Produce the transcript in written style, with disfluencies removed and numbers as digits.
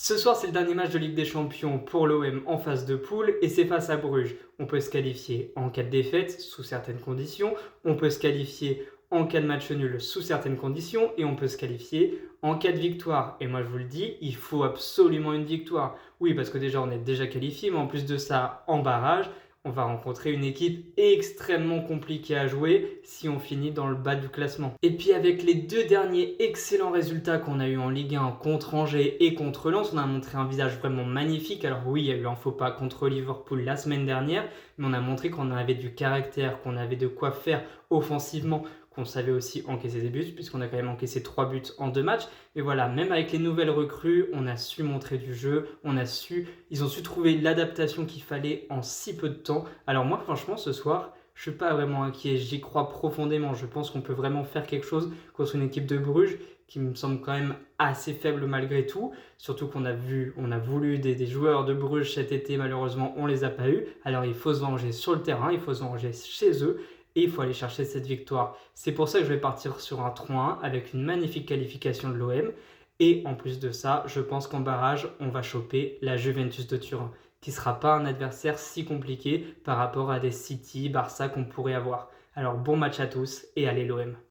Ce soir, c'est le dernier match de Ligue des Champions pour l'OM en phase de poule et c'est face à Bruges. On peut se qualifier en cas de défaite sous certaines conditions, on peut se qualifier en cas de match nul sous certaines conditions et on peut se qualifier en cas de victoire. Et moi je vous le dis, il faut absolument une victoire. Oui, parce que déjà on est déjà qualifié, mais en plus de ça, en barrage, on va rencontrer une équipe extrêmement compliquée à jouer si on finit dans le bas du classement. Et puis avec les deux derniers excellents résultats qu'on a eu en Ligue 1 contre Angers et contre Lens, on a montré un visage vraiment magnifique. Alors oui, il y a eu un faux pas contre Liverpool la semaine dernière, mais on a montré qu'on avait du caractère, qu'on avait de quoi faire offensivement, qu'on savait aussi encaisser des buts, puisqu'on a quand même encaissé 3 buts en 2 matchs. Mais voilà, même avec les nouvelles recrues, on a su montrer du jeu, ils ont su trouver l'adaptation qu'il fallait en si peu de temps. Alors moi, franchement, ce soir, je suis pas vraiment inquiet, j'y crois profondément. Je pense qu'on peut vraiment faire quelque chose contre une équipe de Bruges qui me semble quand même assez faible malgré tout. Surtout on a voulu des joueurs de Bruges cet été, malheureusement, on les a pas eu. Alors il faut se venger sur le terrain, il faut se venger chez eux et il faut aller chercher cette victoire. C'est pour ça que je vais partir sur un 3-1 avec une magnifique qualification de l'OM. Et en plus de ça, je pense qu'en barrage, on va choper la Juventus de Turin, qui ne sera pas un adversaire si compliqué par rapport à des City, Barça qu'on pourrait avoir. Alors bon match à tous et allez l'OM.